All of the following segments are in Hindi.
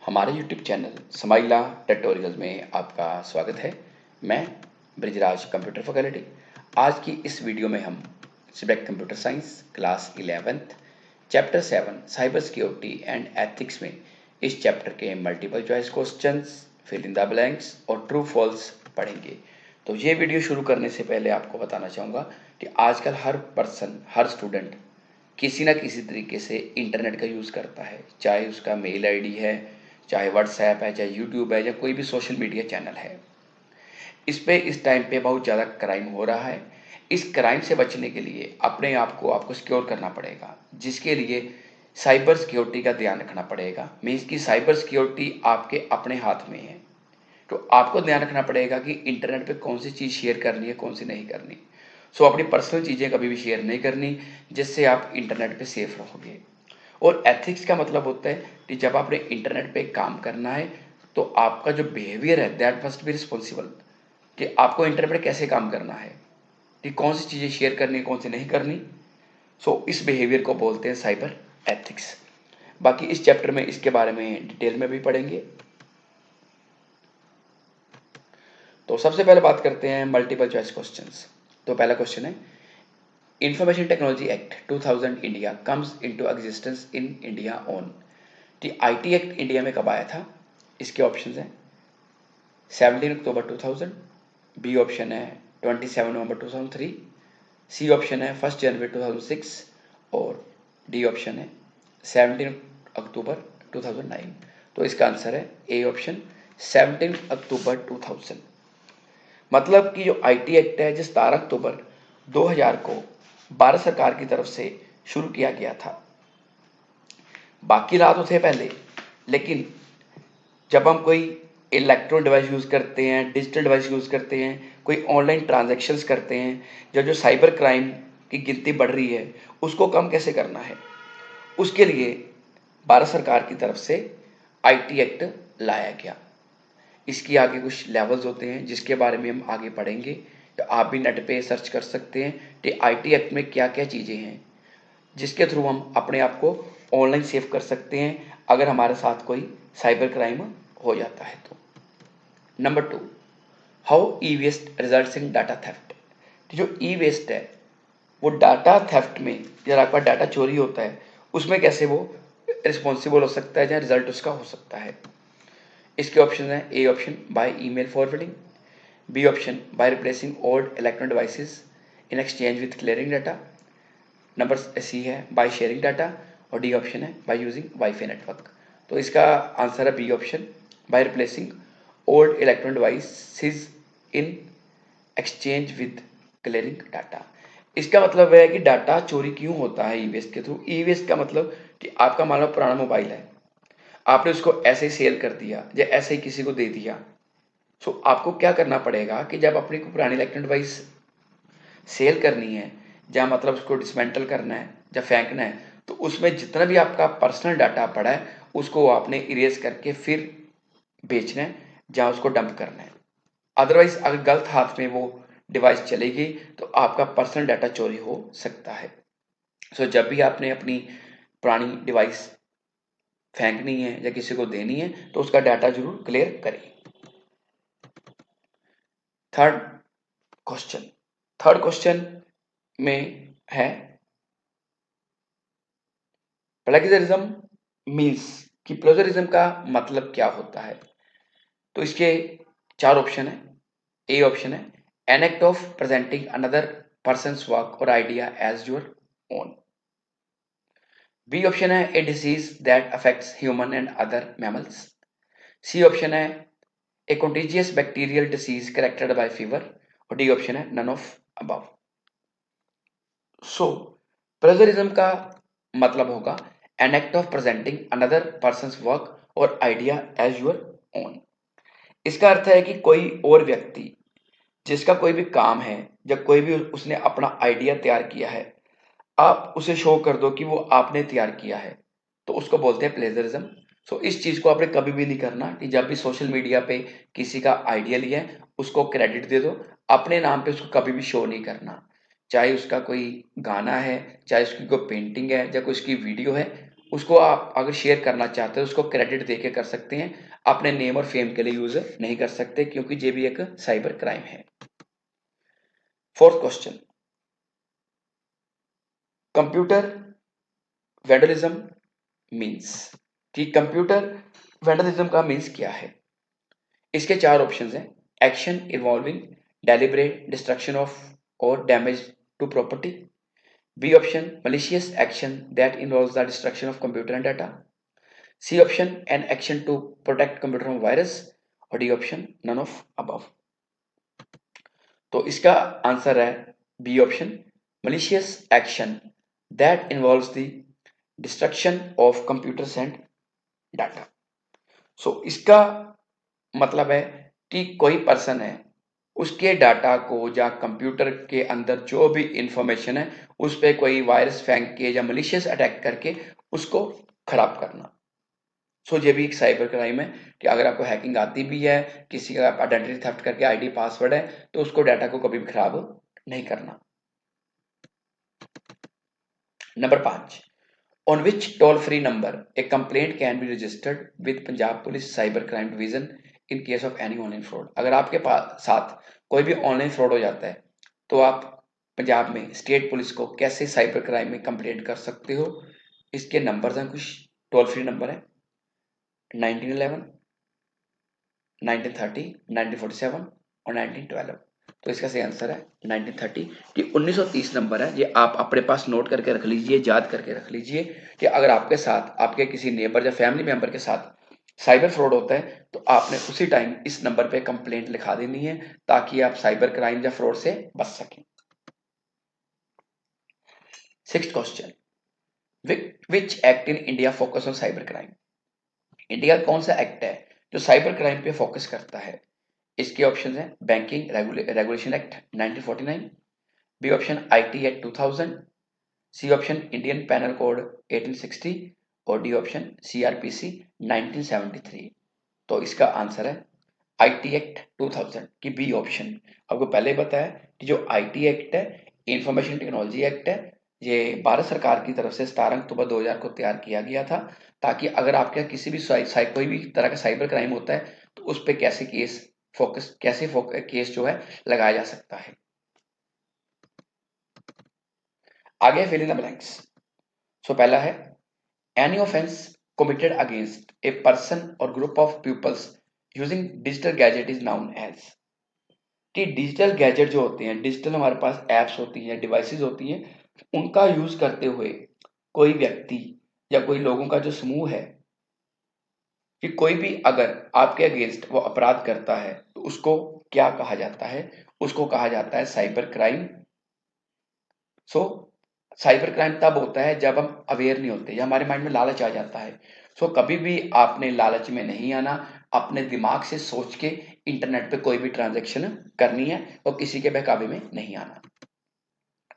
हमारे YouTube चैनल समाइला ट्यूटोरियल में आपका स्वागत है। मैं ब्रिजराज कंप्यूटर फैकल्टी। आज की इस वीडियो में हम subject computer science class 11th chapter 7 cyber security and ethics में इस चैप्टर के multiple choice questions, fill in the blanks और ट्रू फॉल्स पढ़ेंगे। तो ये वीडियो शुरू करने से पहले आपको बताना चाहूँगा कि आजकल हर पर्सन, हर स्टूडेंट किसी ना किसी तरीके से इंटरनेट का यूज़ करता है, चाहे उसका मेल आईडी है, चाहे व्हाट्सएप है, चाहे यूट्यूब है, या कोई भी सोशल मीडिया चैनल है। इस टाइम पे बहुत ज़्यादा क्राइम हो रहा है। इस क्राइम से बचने के लिए अपने आप को आपको सिक्योर करना पड़ेगा, जिसके लिए साइबर सिक्योरिटी का ध्यान रखना पड़ेगा। मीन्स कि साइबर सिक्योरिटी आपके अपने हाथ में है। तो आपको ध्यान रखना पड़ेगा कि इंटरनेट पे कौन सी चीज़ शेयर करनी है, कौन सी नहीं करनी। सो अपनी पर्सनल चीज़ें कभी भी शेयर नहीं करनी, जिससे आप इंटरनेट पे सेफ रहोगे। और एथिक्स का मतलब होता है कि जब आपने इंटरनेट पे काम करना है तो आपका जो बिहेवियर है दैट मस्ट बी रिस्पॉन्सिबल, कि आपको इंटरनेट पे कैसे काम करना है, कि कौन सी चीज़ें शेयर करनी है, कौन सी नहीं करनी। सो इस बिहेवियर को बोलते हैं साइबर एथिक्स। बाकी इस चैप्टर में इसके बारे में डिटेल में भी पढ़ेंगे। तो सबसे पहले बात करते हैं मल्टीपल चॉइस क्वेश्चंस। तो पहला क्वेश्चन है, information technology act 2000 India comes into existence in India on. कि आईटी एक्ट इंडिया में कब आया था? इसके ऑप्शंस हैं 17 अक्टूबर 2000, बी ऑप्शन है 27 नवंबर 2003, सी ऑप्शन है 1 जनवरी 2006 और डी ऑप्शन है 17 अक्टूबर 2009। तो इसका आंसर है ए ऑप्शन 17 अक्टूबर 2000। मतलब कि जो आईटी एक्ट है जो 17 अक्टूबर 2000 को भारत सरकार की तरफ से शुरू किया गया था। बाकी ला तो थे पहले, लेकिन जब हम कोई इलेक्ट्रॉनिक डिवाइस यूज़ करते हैं, डिजिटल डिवाइस यूज़ करते हैं, कोई ऑनलाइन ट्रांजैक्शंस करते हैं, या जो साइबर क्राइम की गिनती बढ़ रही है, उसको कम कैसे करना है, उसके लिए भारत सरकार की तरफ से आईटी एक्ट लाया गया। इसकी आगे कुछ लेवल्स होते हैं जिसके बारे में हम आगे पढ़ेंगे। तो आप भी नेट पे सर्च कर सकते हैं कि आईटी एक्ट में क्या क्या चीज़ें हैं, जिसके थ्रू हम अपने आप को ऑनलाइन सेव कर सकते हैं अगर हमारे साथ कोई साइबर क्राइम हो जाता है तो। Number 2, how e waste results in data theft. जो ई वेस्ट है वो डाटा थेफ्ट में, जब आपका डाटा चोरी होता है उसमें कैसे वो रिस्पॉन्सिबल हो सकता है या रिजल्ट उसका हो सकता है। इसके ऑप्शन है A option by email forwarding, B option by replacing old electronic devices in exchange with clearing data, number C है बाय शेयरिंग डाटा और डी ऑप्शन है बाय यूजिंग वाईफाई नेटवर्क। तो इसका आंसर है B option by replacing old electronic devices in exchange with clearing data. इसका मतलब है कि डाटा चोरी क्यों होता है ई वेस्ट के थ्रू। ई वेस्ट का मतलब कि आपका मान लो पुराना मोबाइल है, आपने उसको ऐसे ही सेल कर दिया या ऐसे ही किसी को दे दिया। सो आपको क्या करना पड़ेगा कि जब अपनी को पुरानी इलेक्ट्रॉनिक डिवाइस सेल करनी है, या मतलब उसको डिसमेंटल करना है या फेंकना है, तो उसमें जितना भी आपका पर्सनल डाटा पड़ा है उसको आपने इरेज करके फिर बेचना है या उसको डंप करना है। अदरवाइज अगर गलत हाथ में वो डिवाइस चलेगी तो आपका पर्सनल डाटा चोरी हो सकता है। सो जब भी आपने अपनी पुरानी डिवाइस फेंकनी है या किसी को देनी है तो उसका डाटा जरूर क्लियर करें। थर्ड क्वेश्चन, थर्ड क्वेश्चन में है प्लेगरिज्म मीन्स, कि प्लेगरिज्म का मतलब क्या होता है। तो इसके चार ऑप्शन है। ए ऑप्शन है an act of presenting another person's work or idea as your own, B option है a disease that affects human and other mammals, C option है a contagious bacterial disease corrected by fever और डी ऑप्शन है none of above. So plagiarism का मतलब होगा an act of presenting another person's work or idea as your own. इसका अर्थ है कि कोई और व्यक्ति जिसका कोई भी काम है या कोई भी उसने अपना आइडिया तैयार किया है, आप उसे शो कर दो कि वो आपने तैयार किया है, तो उसको बोलते हैं प्लेजरिज्म। सो इस चीज को आपने कभी भी नहीं करना कि जब भी सोशल मीडिया पे किसी का आइडिया लिया है उसको क्रेडिट दे दो, अपने नाम पे उसको कभी भी शो नहीं करना। चाहे उसका कोई गाना है, चाहे उसकी कोई पेंटिंग है या कोई उसकी वीडियो है, उसको आप अगर शेयर करना चाहते हो उसको क्रेडिट देके कर सकते हैं, अपने नेम और फेम के लिए यूज नहीं कर सकते, क्योंकि ये भी एक साइबर क्राइम है। Fourth question, computer vandalism means, कि कंप्यूटर वैंडलिज्म का मीन्स क्या है। इसके चार ऑप्शंस हैं। Action involving deliberate destruction of और damage to property. B option, malicious action that involves the destruction of computer and data. C option, an action to protect computer from virus. और D option, none of above. तो इसका आंसर है B option, malicious action that involves the destruction of computers and data. सो इसका मतलब है कि कोई पर्सन है, उसके डाटा को या कंप्यूटर के अंदर जो भी इंफॉर्मेशन है उस पर कोई वायरस फेंक के या मलिशियस अटैक करके उसको खराब करना। सो ये भी एक साइबर क्राइम है कि अगर आपको हैकिंग आती भी है, किसी का आइडेंटिटी थेफ्ट करके आईडी पासवर्ड है, तो उसको डाटा को कभी भी खराब नहीं करना। Number 5, on which toll free number A complaint can be registered with Punjab police cyber crime division in case of any online fraud. अगर आपके पास साथ कोई भी ऑनलाइन फ्रॉड हो जाता है तो आप पंजाब में स्टेट पुलिस को कैसे साइबर क्राइम में कंप्लेंट कर सकते हो। इसके नंबर हैं, कुछ टोल फ्री नंबर है 1911, 1930, 1947 और 1912। तो इसका सही आंसर है 1930। कि 1930 नंबर है, ये आप अपने पास नोट करके रख लीजिए, याद करके रख लीजिए कि अगर आपके साथ आपके किसी नेबर या फैमिली मेंबर के साथ साइबर फ्रॉड होता है तो आपने उसी टाइम इस नंबर पे कंप्लेंट लिखा देनी है, ताकि आप साइबर क्राइम या फ्रॉड से बच सकें। Sixth question, which act in India focus on cyber crime. India का कौन सा एक्ट है जो साइबर क्राइम पे फोकस करता है। इसके ऑप्शन है banking regulation act 1949, B option IT act 2000, C option Indian penal code 1860 और डी ऑप्शन सीआरपीसी 1973। तो इसका आंसर है आईटी एक्ट 2000 की बी ऑप्शन। आपको पहले ही बताया कि जो आईटी एक्ट है, इंफॉर्मेशन टेक्नोलॉजी एक्ट है, ये भारत सरकार की तरफ से 17 अक्टूबर 2000 को तैयार किया गया था, ताकि अगर आपके किसी भी कोई भी तरह का साइबर क्राइम होता है तो उस पर कैसे केस जो है लगाया जा सकता है। आगे फिल इन द ब्लैंक्स। सो पहला है any offence committed against a person or group of pupils using digital gadget is known as। कि डिजिटल गैजेट जो होते हैं, डिजिटल हमारे पास एप्स होती हैं, डिवाइसेस होती हैं, उनका यूज करते हुए कोई व्यक्ति या कोई लोगों का जो समूह है, कि कोई भी अगर आपके अगेंस्ट वो अपराध करता है तो उसको क्या कहा जाता है, उसको कहा जाता है साइबर क्राइम। सो साइबर क्राइम तब होता है जब हम अवेयर नहीं होते या हमारे माइंड में लालच आ जाता है। सो कभी भी आपने लालच में नहीं आना, अपने दिमाग से सोच के इंटरनेट पे कोई भी ट्रांजैक्शन करनी है और किसी के बहकावे में नहीं आना।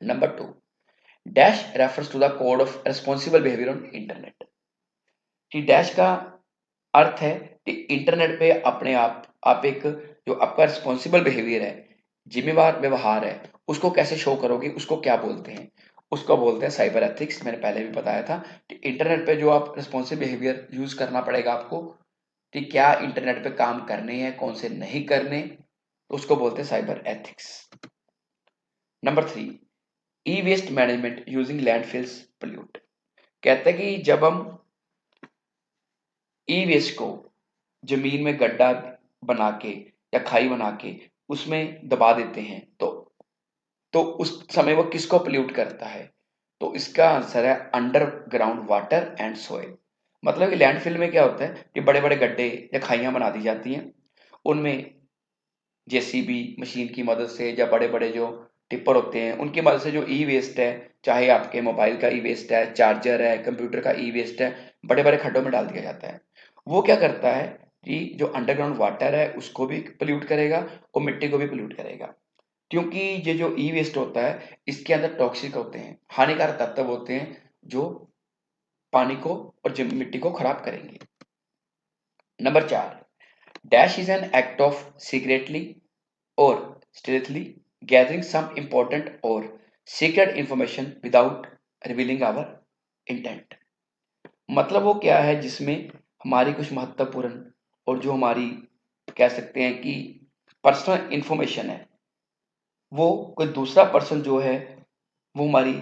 Number 2, dash refers to the code of responsible behaviour on internet. कि डैश का अर्थ है कि इंटरनेट पे अपने आप एक जो आपका रिस्पॉन्सिबल बिहेवियर है, जिम्मेवार व्यवहार है, उसको कैसे शो करोगे, उसको क्या बोलते हैं, उसको बोलते हैं साइबर एथिक्स। मैंने पहले भी बताया था कि इंटरनेट पे जो आप रिस्पॉन्सिबल बिहेवियर यूज करना पड़ेगा आपको, कि क्या इंटरनेट पे काम करने हैं, कौन से नहीं करने, उसको बोलते हैं साइबर एथिक्स। नंबर 3, ई waste management using landfills pollute. कहते हैं कि जब हम ई वेस्ट को जमीन में गड्ढा बना के या खाई बना के उसमें दबा देते हैं तो उस समय वो किसको पोल्यूट करता है। तो इसका आंसर है अंडरग्राउंड वाटर एंड सोइल। मतलब कि लैंडफिल में क्या होता है कि बड़े बड़े गड्ढे या खाइयां बना दी जाती हैं, उनमें जेसीबी मशीन की मदद से या बड़े बड़े जो टिप्पर होते हैं उनकी मदद से जो ई वेस्ट है, चाहे आपके मोबाइल का ई वेस्ट है, चार्जर है, कंप्यूटर का ई वेस्ट है, बड़े बड़े खड्डों में डाल दिया जाता है। वो क्या करता है कि जो अंडरग्राउंड वाटर है उसको भी पोल्यूट करेगा और मिट्टी को भी पोल्यूट करेगा, क्योंकि ये जो ई वेस्ट होता है इसके अंदर टॉक्सिक होते हैं, हानिकारक तत्व होते हैं जो पानी को और मिट्टी को खराब करेंगे। Number 4, dash is an act of secretly or stealthily gathering some important or secret information without revealing our intent। मतलब वो क्या है जिसमें हमारी कुछ महत्वपूर्ण और जो हमारी कह सकते हैं कि पर्सनल इंफॉर्मेशन है, वो कोई दूसरा पर्सन जो है वो हमारी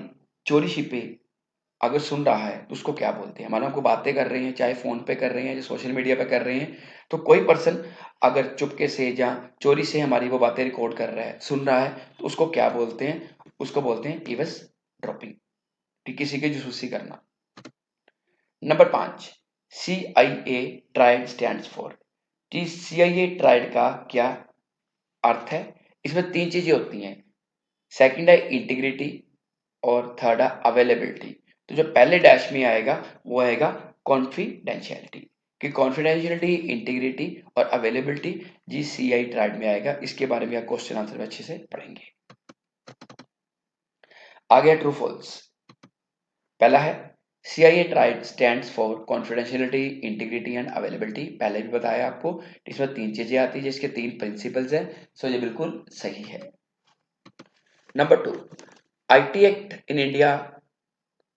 चोरी छिपे अगर सुन रहा है तो उसको क्या बोलते हैं। मानो हमको बातें कर रहे हैं, चाहे फोन पे कर रहे हैं या सोशल मीडिया पे कर रहे हैं, तो कोई पर्सन अगर चुपके से या चोरी से हमारी वो बातें रिकॉर्ड कर रहा है, सुन रहा है, तो उसको क्या बोलते हैं? उसको बोलते हैं ईवस ड्रॉपिंग, कि किसी की जासूसी करना। Number 5, C I A triad stand for. कि सी आई ए ट्राइड का क्या अर्थ है? इसमें तीन चीजें होती हैं। सेकंड है इंटीग्रिटी और थर्ड है अवेलेबिलिटी। तो जो पहले डैश में आएगा वो आएगा कॉन्फिडेंशियलिटी, कि कॉन्फिडेंशियलिटी, इंटीग्रिटी और अवेलेबिलिटी जी सी आई ट्राइड में आएगा। इसके बारे में आप क्वेश्चन आंसर में अच्छे से पढ़ेंगे। आ गया ट्रू फॉल्स। पहला है CIA tried stands for confidentiality, integrity and availability. पहले भी बताया आपको, इसमें तीन चीजें आती है जिसके तीन प्रिंसिपल्स हैं। सो ये बिल्कुल सही है। Number 2, IT act in India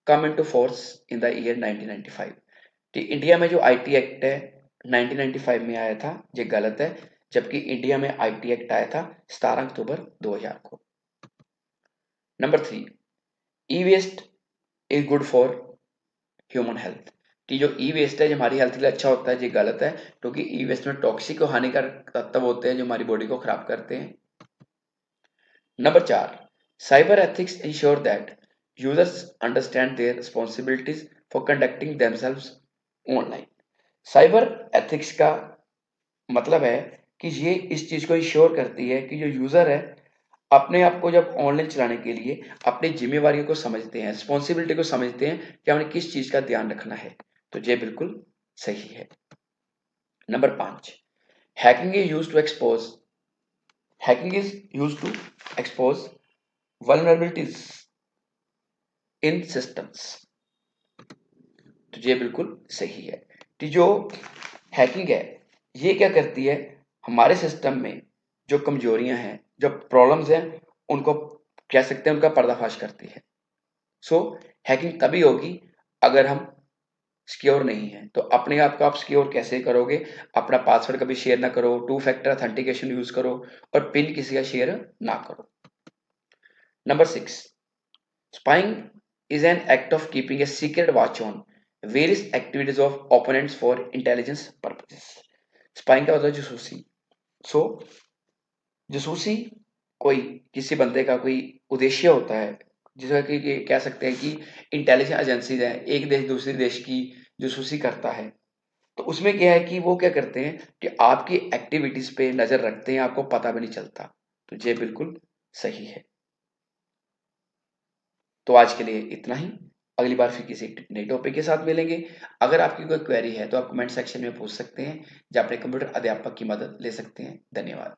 come into force in the year 1995। कि इंडिया में जो IT एक्ट है 1995 में आया था, ये गलत है। जबकि इंडिया में IT एक्ट आया था 17 अक्टूबर 2000 को। Number 3, E waste is good for human health. कि जो ई वेस्ट है जो हमारी हेल्थ के लिए अच्छा होता है, ये गलत है, क्योंकि ई वेस्ट में टॉक्सिक और हानिकारक तत्व होते हैं जो हमारी बॉडी को खराब करते हैं। Number 4, cyber ethics ensure that users understand their responsibilities for conducting themselves online. Cyber ethics का मतलब है कि ये इस चीज को इंश्योर करती है कि जो यूजर है अपने आप को जब ऑनलाइन चलाने के लिए अपनी जिम्मेवारियों को समझते हैं, रिस्पॉन्सिबिलिटी को समझते हैं कि हमें किस चीज का ध्यान रखना है। तो ये बिल्कुल सही है। Number 5, hacking is use to expose hacking is use to expose vulnerabilities in systems. तो ये बिल्कुल सही है कि जो हैकिंग है ये क्या करती है, हमारे सिस्टम में जो कमजोरियां हैं, जो प्रॉब्लम्स हैं, उनको कह सकते हैं उनका पर्दाफाश करती है। सो हैकिंग तभी होगी अगर हम सिक्योर नहीं है। तो अपने आप को आप सिक्योर कैसे करोगे? अपना पासवर्ड कभी शेयर ना करो, टू फैक्टर ऑथेंटिकेशन यूज करो और पिन किसी का शेयर ना करो। Number 6, spying is an act of keeping a secret watch on various activities of opponents for intelligence purposes। spying का मतलब जासूसी। सो जासूसी कोई किसी बंदे का कोई उद्देश्य होता है, जिसका कि कह सकते हैं कि इंटेलिजेंस एजेंसीज है, एक देश दूसरे देश की जासूसी करता है। तो उसमें क्या है कि वो क्या करते हैं कि आपकी एक्टिविटीज पे नजर रखते हैं, आपको पता भी नहीं चलता। तो ये बिल्कुल सही है। तो आज के लिए इतना ही। अगली बार फिर किसी नए टॉपिक के साथ मिलेंगे। अगर आपकी कोई क्वेरी है तो आप कमेंट सेक्शन में पूछ सकते हैं या अपने कंप्यूटर अध्यापक की मदद ले सकते हैं। धन्यवाद।